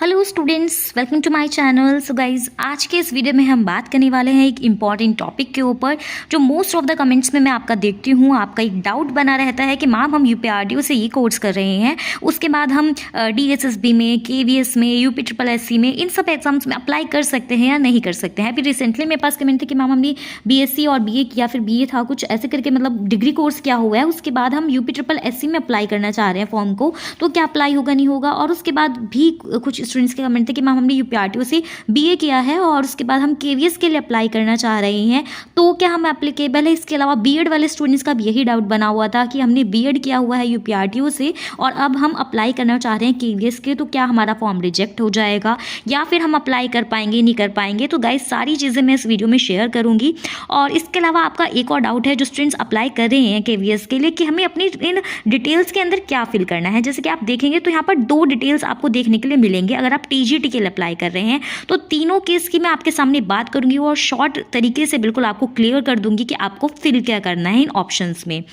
Hello students, welcome to my channel. So guys, आज के इस वीडियो में हम बात करने वाले हैं एक इम्पॉर्टेंट टॉपिक के ऊपर जो मोस्ट ऑफ द कमेंट्स में मैं आपका देखती हूँ। आपका एक डाउट बना रहता है कि मैम हम यूपीआरडीओ से ये कोर्स कर रहे हैं, उसके बाद हम डीएसएसबी में, केवीएस में, यूपीट्रिपल में, इन सब एग्जाम्स में अप्लाई कर सकते हैं या नहीं कर सकते हैं। अभी रिसेंटली मेरे पास कमेंट थे कि मैम हमने बीएससी और बीए किया, फिर बीए था कुछ ऐसे करके, मतलब डिग्री कोर्स क्या हुआ है, उसके बाद हम यूपीट्रिपल में अप्लाई करना चाह रहे हैं फॉर्म को, तो क्या अप्लाई होगा नहीं होगा। और उसके बाद भी कुछ स्टूडेंट्स के कमेंट थे कि मैम हमने यूपीआरटीओ से बीए किया है और उसके बाद हम केवीएस के लिए अप्लाई करना चाह रहे हैं, तो क्या हम एप्लीकेबल है। इसके अलावा बीएड वाले स्टूडेंट्स का भी यही डाउट बना हुआ था कि हमने बीएड किया हुआ है यूपीआरटीओ से और अब हम अप्लाई करना चाह रहे हैं केवीएस के, तो क्या हमारा फॉर्म रिजेक्ट हो जाएगा या फिर हम अप्लाई कर पाएंगे नहीं कर पाएंगे। तो गाइस, सारी चीज़ें मैं इस वीडियो में शेयर करूंगी। और इसके अलावा आपका एक और डाउट है जो स्टूडेंट्स अप्लाई कर रहे हैं केवीएस के लिए, कि हमें अपनी इन डिटेल्स के अंदर क्या फिल करना है। जैसे कि आप देखेंगे तो यहाँ पर दो डिटेल्स आपको देखने के लिए मिलेंगे। अगर आप टीजीटी के लिए अप्लाई कर रहे हैं तो तीनों केस की मैं आपके सामने बात करूंगी और शॉर्ट तरीके से बिल्कुल आपको क्लियर कर दूंगी कि आपको फिल क्या करना है इन ऑप्शंस में।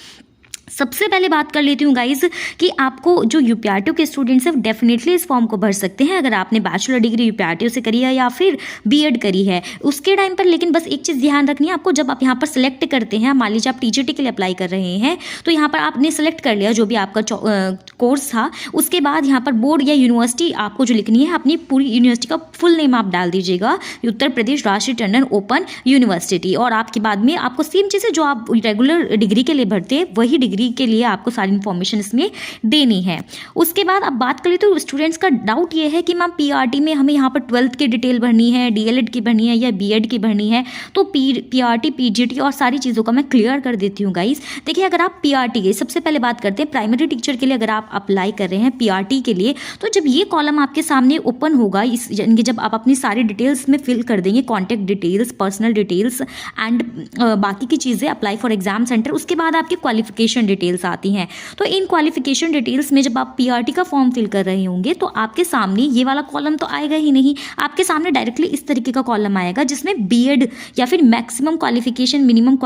सबसे पहले बात कर लेती हूँ गाइज कि आपको जो यूपीआरटीओ के स्टूडेंट्स हैं डेफिनेटली इस फॉर्म को भर सकते हैं अगर आपने बैचलर डिग्री यूपीआरटीओ से करी है या फिर बीएड करी है उसके टाइम पर। लेकिन बस एक चीज़ ध्यान रखनी है आपको, जब आप यहाँ पर सिलेक्ट करते हैं, मान लीजिए आप टीजीटी के लिए अप्लाई कर रहे हैं, तो यहाँ पर आपने सेलेक्ट कर लिया जो भी आपका कोर्स था, उसके बाद यहाँ पर बोर्ड या यूनिवर्सिटी आपको जो लिखनी है, अपनी पूरी यूनिवर्सिटी का फुल नेम आप डाल दीजिएगा, उत्तर प्रदेश राष्ट्रीय टंडन ओपन यूनिवर्सिटी। और आपके बाद में आपको सेम चीज़ें जो आप रेगुलर डिग्री के लिए भरते हैं वही डिग्री के लिए आपको सारी इंफॉर्मेशन इसमें देनी है। उसके बाद अब बात करें तो स्टूडेंट्स का डाउट ये है कि मैम पीआरटी में हमें यहाँ पर 12th की डिटेल भरनी है, डीएलएड की भरनी है या बीएड की भरनी है। तो पीआरटी, पीजीटी और सारी चीज़ों का मैं क्लियर कर देती हूँ गाइस। देखिए, अगर आप पीआरटी के, सबसे पहले बात करते हैं प्राइमरी टीचर के लिए, अगर आप अप्लाई कर रहे हैं पीआरटी के लिए, तो जब ये कॉलम आपके सामने ओपन होगा, इस यानी जब आप अपनी सारी डिटेल्स में फिल कर देंगे, contact details, personal details and बाकी की चीज़ें, अप्लाई फॉर एग्जाम सेंटर, उसके बाद आपकी क्वालिफिकेशन डिटेल्स आती हैं। तो इन क्वालिफिकेशन डिटेल्स में जब आप पीआरटी का फॉर्म फिल कर रहे होंगे तो आपके सामने ये वाला कॉलम तो आएगा ही नहीं, आपके सामने डायरेक्टली इस तरीके का कॉलम आएगा जिसमें बीएड या फिर मिनिमम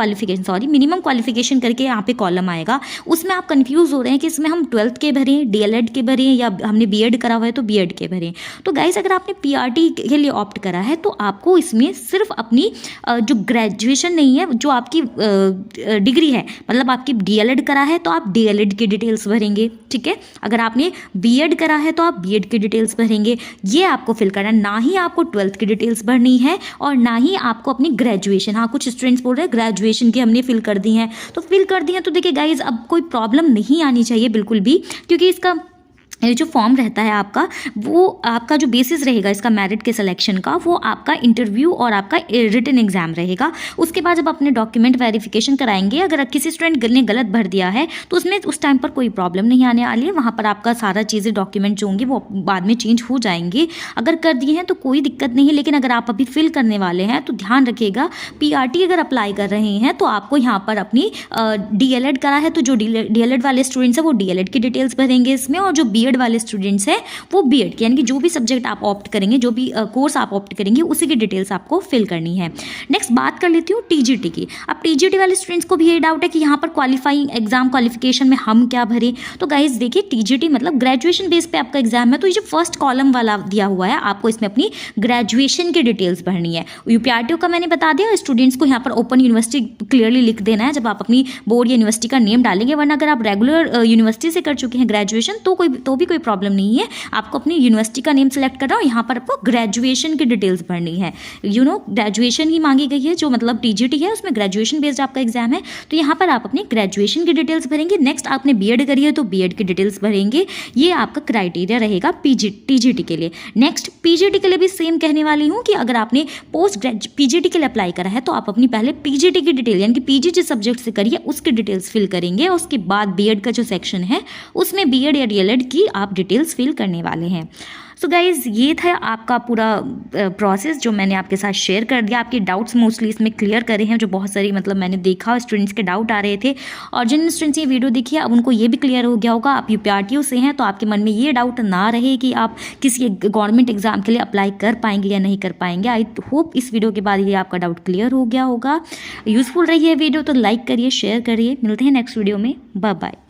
क्वालिफिकेशन करके यहाँ पे कॉलम आएगा। उसमें आप कंफ्यूज हो रहे हैं कि इसमें हम 12th के भरें, डीएलएड के भरें या हमने बीएड करा हुआ है तो बीएड के भरें। तो गाइस, अगर आपने पीआरटी के लिए ऑप्ट करा है तो आपको इसमें सिर्फ अपनी जो ग्रेजुएशन नहीं है, जो आपकी डिग्री है, मतलब आपकी डीएलएड करा है तो आप डीएलएड की डिटेल्स भरेंगे, ठीक है। अगर आपने बीएड करा है तो आप बीएड की डिटेल्स भरेंगे, ये आपको फिल करना है। ना ही आपको 12th की डिटेल्स भरनी है और ना ही आपको अपनी ग्रेजुएशन, हाँ कुछ स्टूडेंट्स बोल रहे हैं ग्रेजुएशन की हमने फिल कर दी हैं, तो फिल कर दी हैं। तो देखिए गाइज, अब कोई प्रॉब्लम नहीं आनी चाहिए बिल्कुल भी, क्योंकि इसका ये जो फॉर्म रहता है आपका, वो आपका जो बेसिस रहेगा इसका मेरिट के सिलेक्शन का, वो आपका इंटरव्यू और आपका रिटन एग्जाम रहेगा। उसके बाद जब अपने डॉक्यूमेंट वेरिफिकेशन कराएंगे, अगर किसी स्टूडेंट ने गलत भर दिया है तो उसमें उस टाइम पर कोई प्रॉब्लम नहीं आने वाली है। वहाँ पर आपका सारा चीज़ें, डॉक्यूमेंट जो होंगे वो बाद में चेंज हो जाएंगे। अगर कर दिए हैं तो कोई दिक्कत नहीं है, लेकिन अगर आप अभी फिल करने वाले हैं तो ध्यान रखिएगा, पीआरटी अगर अप्लाई कर रहे हैं तो आपको यहाँ पर अपनी डीएलएड करा है तो जो डीएलएड वाले स्टूडेंट्स हैं वो डीएलएड की डिटेल्स भरेंगे इसमें, और जो बीएड वाले स्टूडेंट्स हैं वो बीएड की, यानी कि जो भी सब्जेक्ट आप ऑप्ट करेंगे, जो भी कोर्स आप ऑप्ट करेंगे, उसी की डिटेल्स आपको फिल करनी है। नेक्स्ट बात कर लेती हूँ टीजीटी की। अब टीजीटी वाले स्टूडेंट्स को भी ये डाउट है कि यहाँ पर क्वालिफाइंग एग्जाम क्वालिफिकेशन में हम क्या भरें। तो गाइज देखिए, टीजीटी मतलब ग्रेजुएशन बेस पे आपका एग्जाम है, तो ये जो फर्स्ट कॉलम वाला दिया हुआ है आपको इसमें अपनी ग्रेजुएशन की डिटेल्स भरनी है। यूपीआरटीओ का मैंने बता दिया, स्टूडेंट्स को यहाँ पर ओपन यूनिवर्सिटी क्लियरली लिख देना है जब आप अपनी बोर्ड या यूनिवर्सिटी का नेम डालेंगे, वरना अगर आप रेगुलर यूनिवर्सिटी से कर चुके हैं ग्रेजुएशन तो भी कोई प्रॉब्लम नहीं है। आपको अपनी यूनिवर्सिटी का नेम सेलेक्ट करना और यहाँ पर आपको ग्रेजुएशन की डिटेल्स भरनी है। ग्रेजुएशन ही मांगी गई है, जो मतलब टीजीटी है उसमें ग्रेजुएशन बेस्ड आपका एग्जाम है, तो यहाँ पर आप अपनी ग्रेजुएशन की डिटेल्स भरेंगे। नेक्स्ट आपने बीएड करी है तो बीएड की डिटेल्स भरेंगे, ये आपका क्राइटेरिया रहेगा टीजीटी के लिए। नेक्स्ट पीजीटी के लिए भी सेम कहने वाली हूँ कि अगर आपने पीजीटी के लिए अप्लाई करा है तो आप अपनी पहले पीजीटी की डिटेल, यानी कि पीजी जिस सब्जेक्ट से करिए उसकी डिटेल्स फिल करेंगे, और उसके बाद बीएड का जो सेक्शन है उसमें बीएड या डीएलएड की आप डिटेल्स फिल करने वाले हैं। सो गाइज़, ये था आपका पूरा प्रोसेस जो मैंने आपके साथ शेयर कर दिया। आपके डाउट्स मोस्टली इसमें क्लियर करे हैं, जो बहुत सारी मतलब मैंने देखा स्टूडेंट्स के डाउट आ रहे थे, और जिन स्टूडेंट्स ये वीडियो देखी अब उनको ये भी क्लियर हो गया होगा। आप यूपीआरटीओ से हैं तो आपके मन में ये डाउट ना रहे कि आप किसी गवर्नमेंट एग्जाम के लिए अप्लाई कर पाएंगे या नहीं कर पाएंगे। आई होप इस वीडियो के बाद ये आपका डाउट क्लियर हो गया होगा। यूज़फुल रही है वीडियो तो लाइक करिए, शेयर करिए। मिलते हैं नेक्स्ट वीडियो में। Bye bye.